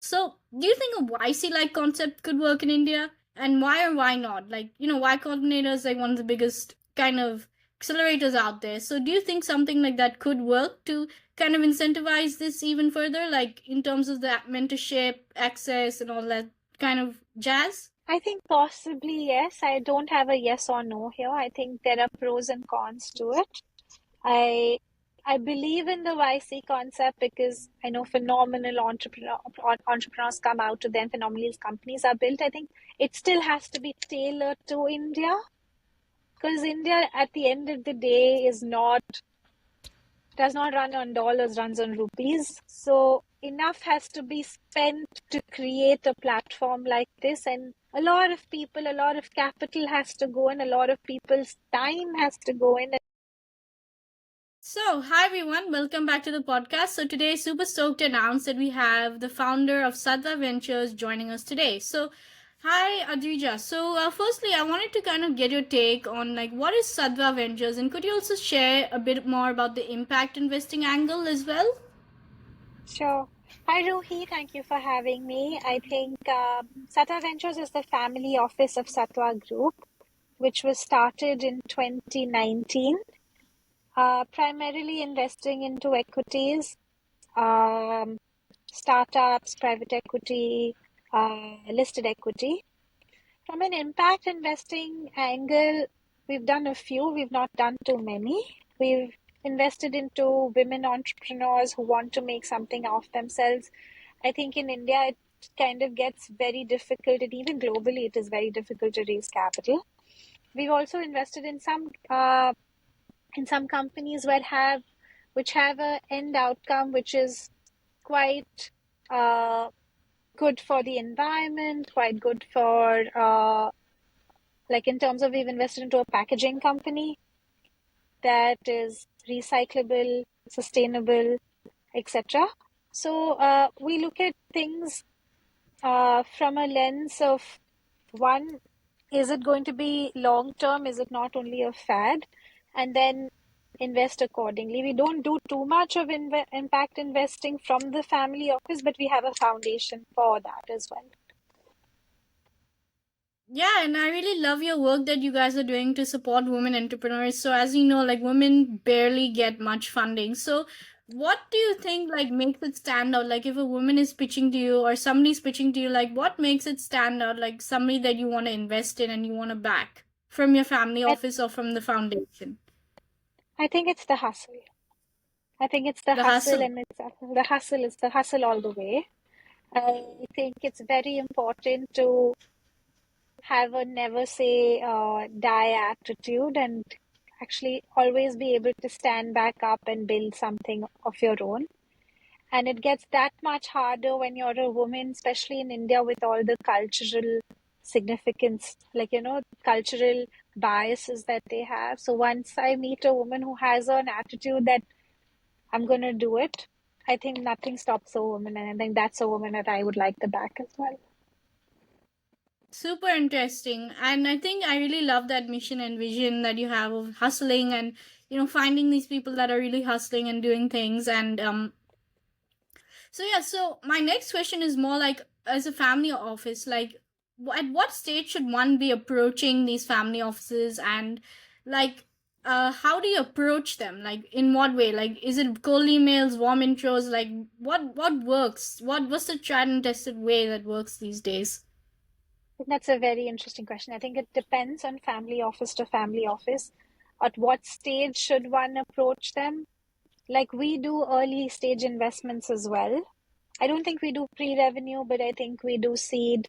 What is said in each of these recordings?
So, do you think a YC-like concept could work in India? And why or why not? Like, Y Combinator is like one of the biggest kind of accelerators out there. So, do you think something like that could work to kind of incentivize this even further, like in terms of the mentorship, access, and all that kind of jazz? I think possibly yes. I don't have a yes or no here. I think there are pros and cons to it. I I believe in the YC concept because I know phenomenal entrepreneurs come out to them, phenomenal companies are built. I think it still has to be tailored to India because India at the end of the day does not run on dollars, runs on rupees. So enough has to be spent to create a platform like this, and a lot of people, a lot of capital has to go in, a lot of people's time has to go in. So, hi everyone, welcome back to the podcast. So, today, super stoked to announce that we have the founder of Sattva Ventures joining us today. So, hi Adrija. So, firstly, I wanted to kind of get your take on like what is Sattva Ventures, and could you also share a bit more about the impact investing angle as well? Sure. Hi, Roohi. Thank you for having me. I think Sattva Ventures is the family office of Sattva Group, which was started in 2019, primarily investing into equities, um, startups, private equity, listed equity. From an impact investing angle, we've done a few, we've not done too many. We've invested into women entrepreneurs who want to make something of themselves. I think in India, it kind of gets very difficult, and even globally, it is very difficult to raise capital. We've also invested in some companies which have a end outcome which is quite good for the environment, quite good for like in terms of we've invested into a packaging company that is recyclable, sustainable, etc. So we look at things from a lens of one, is it going to be long term? Is it not only a fad? And then invest accordingly. We don't do too much of impact investing from the family office, but we have a foundation for that as well. Yeah, and I really love your work that you guys are doing to support women entrepreneurs. So as you know, like women barely get much funding. So what do you think like makes it stand out? Like if a woman is pitching to you or somebody's pitching to you, like what makes it stand out? Like somebody that you want to invest in and you want to back from your family I, office or from the foundation. I think it's the hustle. I think it's the The hustle, hustle. and the hustle is the hustle all the way. I think it's very important to have a never say die attitude and actually always be able to stand back up and build something of your own. And it gets that much harder when you're a woman, especially in India with all the cultural significance, like, cultural biases that they have. So once I meet a woman who has an attitude that I'm going to do it, I think nothing stops a woman. And I think that's a woman that I would like to back as well. Super interesting. And I think I really love that mission and vision that you have of hustling and finding these people that are really hustling and doing things. And so yeah, so my next question is more like as a family office, like at what stage should one be approaching these family offices, and like how do you approach them? Like in what way? Like is it cold emails, warm intros? Like what works? What's the tried and tested way that works these days? That's a very interesting question. I think it depends on family office to family office. At what stage should one approach them? Like we do early stage investments as well. I don't think we do pre-revenue, but I think we do seed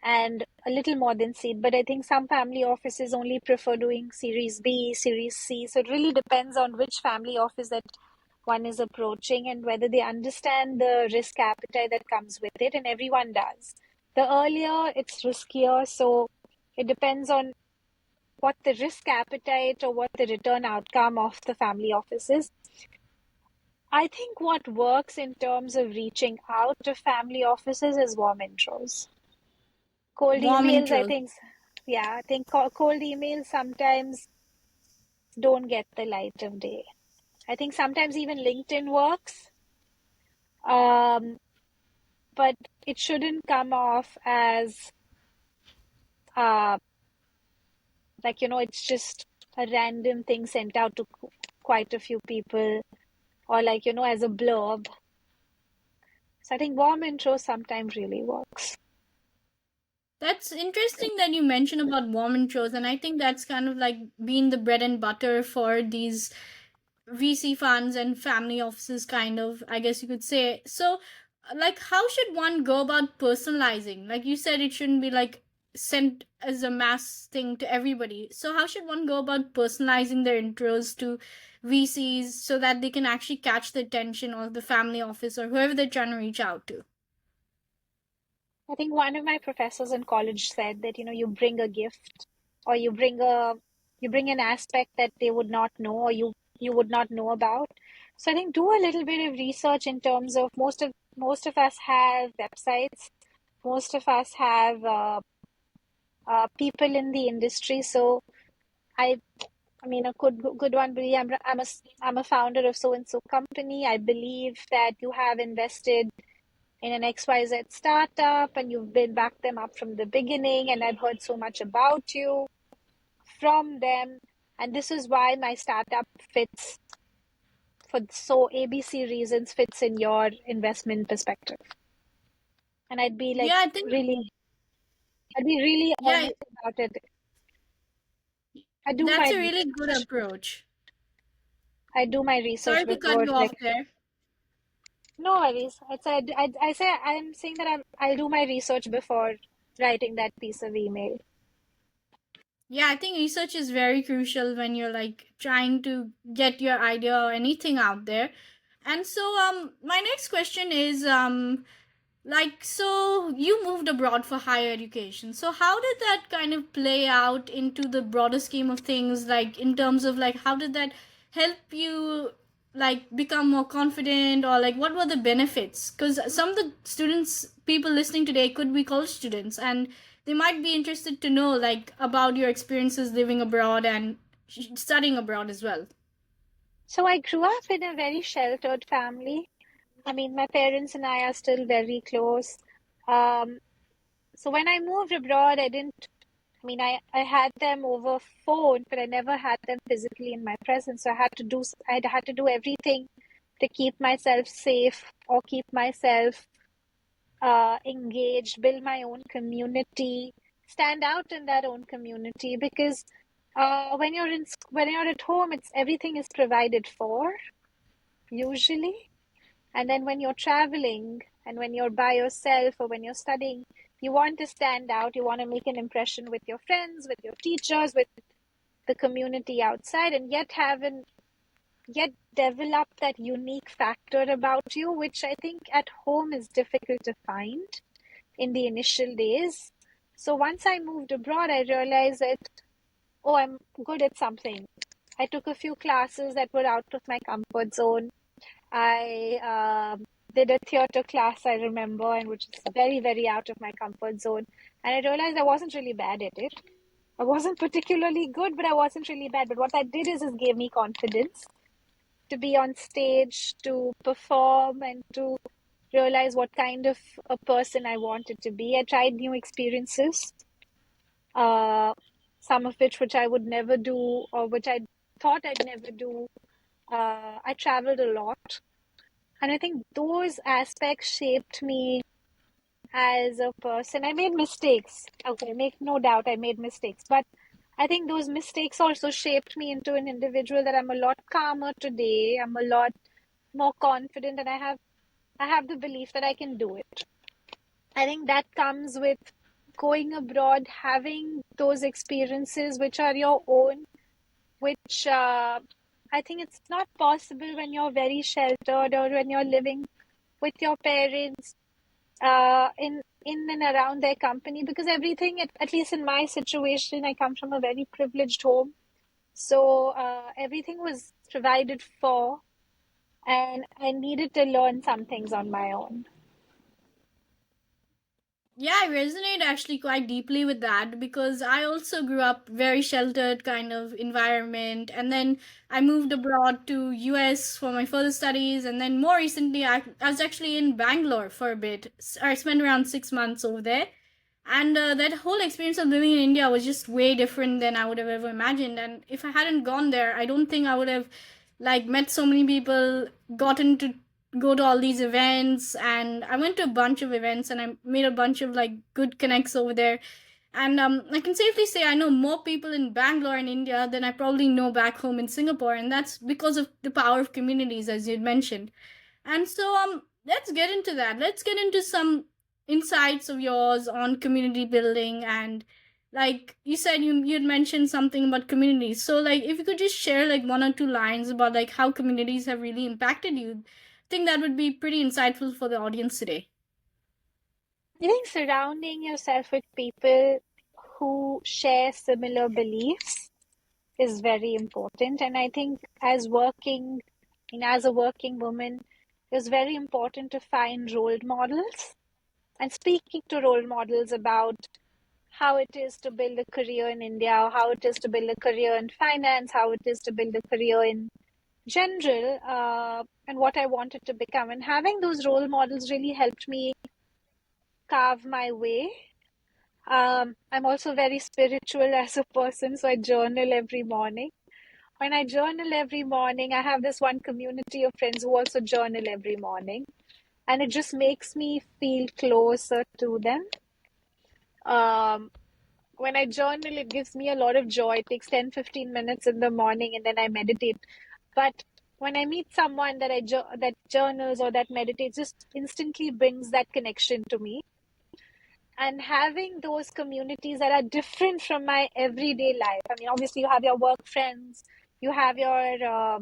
and a little more than seed. But I think some family offices only prefer doing Series B, Series C. So it really depends on which family office that one is approaching and whether they understand the risk appetite that comes with it. And everyone does. The earlier, it's riskier. So it depends on what the risk appetite or what the return outcome of the family office is. I think what works in terms of reaching out to family offices is warm intros. Cold Warm emails, I intros. think, yeah, I think cold emails sometimes don't get the light of day. I think sometimes even LinkedIn works. Um, but it shouldn't come off as uh, like, it's just a random thing sent out to quite a few people, or like, as a blurb. So I think warm intro sometimes really works. That's interesting that you mentioned about warm intros, and I think that's kind of like being the bread and butter for these VC funds and family offices, kind of, I guess you could say. So, like, how should one go about personalizing? Like you said, it shouldn't be like sent as a mass thing to everybody. So, how should one go about personalizing their intros to VCs so that they can actually catch the attention of the family office or whoever they're trying to reach out to? I think one of my professors in college said that, you bring a gift, or you bring an aspect that they would not know, or you would not know about. So I think do a little bit of research in terms of most of us have websites, most of us have people in the industry. So I I mean, a good one would be I'm a founder of so and so company. I believe that you have invested in an XYZ startup and you've been backed them up from the beginning, and I've heard so much about you from them, and this is why my startup fits for so ABC reasons fits in your investment perspective. And Yeah, I think, I'd be really yeah, honest about it. I do that's my a really good research. approach. I do my research Sorry to cut before, you like, off there. no worries. I'm saying that I'll do my research before writing that piece of email. Yeah, I think research is very crucial when you're like trying to get your idea or anything out there. And so my next question is like, so you moved abroad for higher education. So how did that kind of play out into the broader scheme of things, like in terms of like how did that help you like become more confident, or like what were the benefits? Because some of the students, people listening today could be college students, and they might be interested to know like about your experiences living abroad and studying abroad as well. So I grew up in a very sheltered family. I mean, my parents and I are still very close. Um, so when I moved abroad, I mean, I had them over phone, but I never had them physically in my presence. So I had to do everything to keep myself safe or keep myself engaged, build my own community, stand out in that own community, because when you're at home, it's everything is provided for usually, and then when you're traveling and when you're by yourself or when you're studying, you want to stand out. You want to make an impression with your friends, with your teachers, with the community outside, and yet develop that unique factor about you, which I think at home is difficult to find in the initial days. So once I moved abroad, I realized that, oh, I'm good at something. I took a few classes that were out of my comfort zone. I did a theater class, I remember, and which is very, very out of my comfort zone. And I realized I wasn't really bad at it. I wasn't particularly good, but I wasn't really bad. But what I did is it gave me confidence to be on stage, to perform, and to realize what kind of a person I wanted to be. I tried new experiences, uh, some of which I would never do, or which I thought I'd never do. I traveled a lot, and I think those aspects shaped me as a person. I made mistakes. Okay, make no doubt I made mistakes, but I think those mistakes also shaped me into an individual that I'm a lot calmer today. I'm a lot more confident, and I have the belief that I can do it. I think that comes with going abroad, having those experiences which are your own, which I think it's not possible when you're very sheltered or when you're living with your parents in and around their company, because everything, at least in my situation, I come from a very privileged home. So everything was provided for, and I needed to learn some things on my own. Yeah, I resonate actually quite deeply with that because I also grew up very sheltered kind of environment, and then I moved abroad to US for my further studies, and then more recently I was actually in Bangalore for a bit. I spent around 6 months over there, and that whole experience of living in India was just way different than I would have ever imagined. And if I hadn't gone there, I don't think I would have like met so many people, gotten to go to all these events, and I went to a bunch of events and I made a bunch of like good connects over there. And I can safely say I know more people in Bangalore in India than I probably know back home in Singapore, and that's because of the power of communities, as you had mentioned. And so let's get into that. Let's get into some insights of yours on community building. And like you said, you'd mentioned something about communities. So like if you could just share like one or two lines about like how communities have really impacted you, I think that would be pretty insightful for the audience today. I think surrounding yourself with people who share similar beliefs is very important. And I think as a working woman, it's very important to find role models and speaking to role models about how it is to build a career in India, how it is to build a career in finance, how it is to build a career in general, and what I wanted to become. And having those role models really helped me carve my way. I'm also very spiritual as a person, so I journal every morning. When I journal every morning, I have this one community of friends who also journal every morning, and it just makes me feel closer to them. Um, when I journal, it gives me a lot of joy. It takes 10-15 minutes in the morning, and then I meditate. But when I meet someone that journals or that meditates, just instantly brings that connection to me. And having those communities that are different from my everyday life. I mean, obviously, you have your work friends, you have your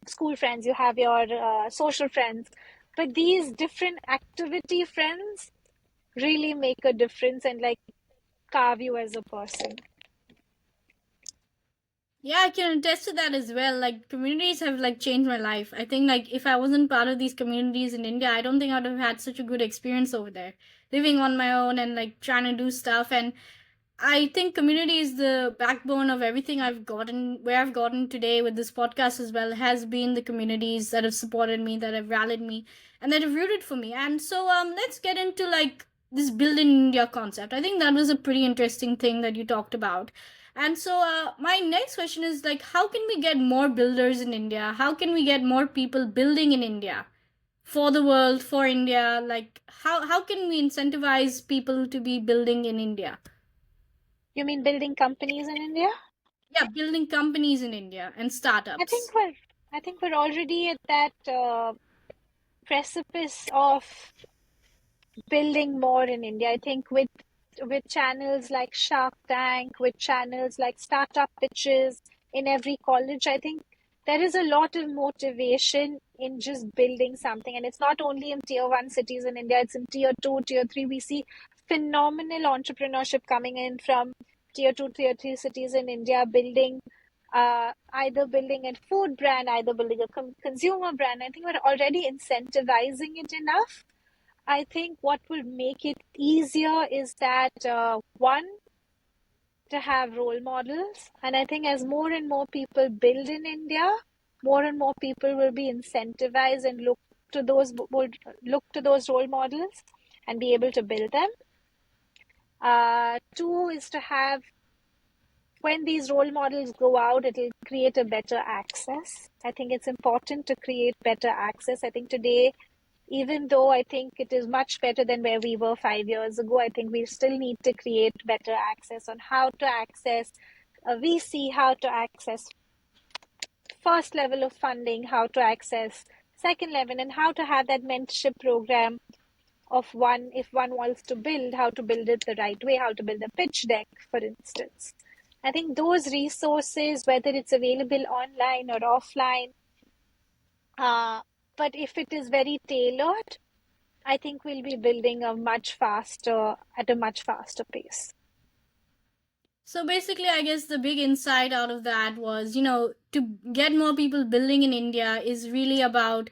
school friends, you have your social friends, but these different activity friends really make a difference and like carve you as a person. Yeah, I can attest to that as well. Like communities have like changed my life. I think like if I wasn't part of these communities in India, I don't think I'd have had such a good experience over there. Living on my own and like trying to do stuff. And I think community is the backbone of everything I've gotten, where I've gotten today with this podcast as well, has been the communities that have supported me, that have rallied me, and that have rooted for me. And so let's get into like this build in India concept. I think that was a pretty interesting thing that you talked about. And so my next question is like how can we get more builders in India? How can we get more people building in India? For the world, for India, like how can we incentivize people to be building in India? You mean building companies in India? Yeah, building companies in India and I think startups. we're I think we're already at that precipice of building more in India. I think with channels like Shark Tank, with channels like startup pitches in every college, I think there is a lot of motivation in just building something. And it's not only in tier one cities in India, it's in tier two, tier three. We see phenomenal entrepreneurship coming in from tier two, tier three cities in India, building either building a food brand, either building a consumer brand. I think we're already incentivizing it enough. I think what will make it easier is that one, to have role models. And I think as more and more people build in India, more and more people will be incentivized and look to those role models and be able to build them. Two is to have, when these role models go out, it'll create a better access. I think it's important to create better access. I think today, even though I think it is much better than where we were 5 years ago, I think we still need to create better access on how to access a VC, how to access first level of funding, how to access second level, and how to have that mentorship program of one, if one wants to build, how to build it the right way, how to build a pitch deck, for instance. I think those resources, whether it's available online or offline, uh, but if it is very tailored, I think we'll be building at a much faster pace. So basically, I guess the big insight out of that was, to get more people building in India is really about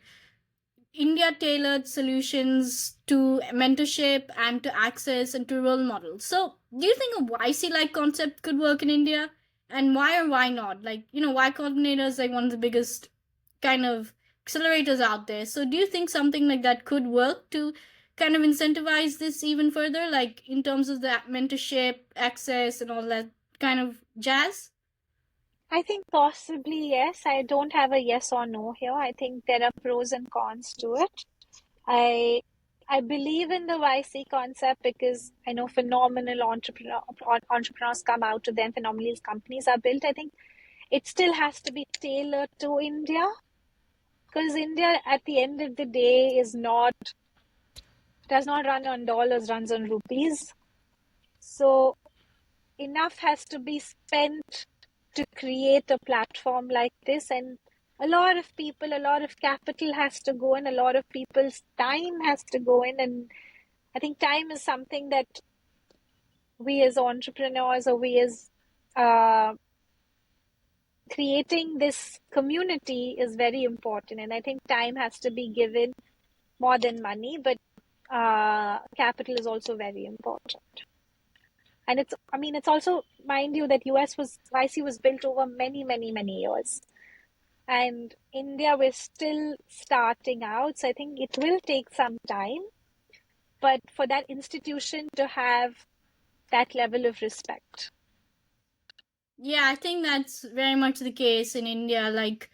India tailored solutions to mentorship and to access and to role models. So, do you think a YC like concept could work in India? And why or why not? Like, Y Combinator is like one of the biggest kind of accelerators out there. So, do you think something like that could work to kind of incentivize this even further, like in terms of the mentorship, access, and all that kind of jazz? I think possibly yes. I don't have a yes or no here. I think there are pros and cons to it. I I believe in the YC concept because I know phenomenal entrepreneurs come out to them, phenomenal companies are built. I think it still has to be tailored to India because India at the end of the day is not does not run on dollars, runs on rupees. So enough has to be spent to create a platform like this, and a lot of people, a lot of capital has to go in, a lot of people's time has to go in. And I think time is something that we as entrepreneurs or we as uh, creating this community is very important. And I think time has to be given more than money, but capital is also very important. And it's also, mind you, that YC was built over many, many, many years. And India, we're still starting out. So I think it will take some time. But for that institution to have that level of respect. Yeah, I think that's very much the case in India. Like,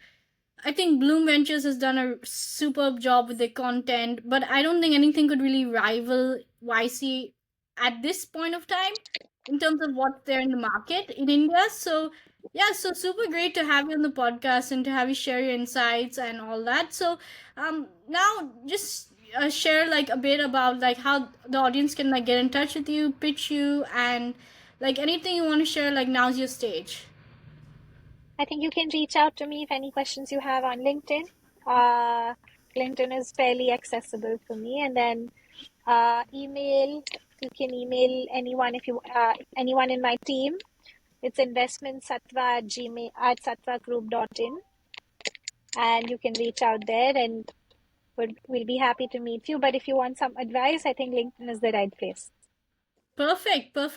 I think Bloom Ventures has done a superb job with their content, but I don't think anything could really rival YC at this point of time in terms of what's there in the market in India. So, yeah, so super great to have you on the podcast and to have you share your insights and all that. So, now just share like a bit about like how the audience can like get in touch with you, pitch you, and like anything you want to share. Like now's your stage. I think you can reach out to me if any questions you have on LinkedIn. Uh, LinkedIn is fairly accessible for me. And then email, you can email anyone if you anyone in my team. It's investmentsattva at sattvagroup.in. And you can reach out there and we'll be happy to meet you. But if you want some advice, I think LinkedIn is the right place. Perfect, perfect.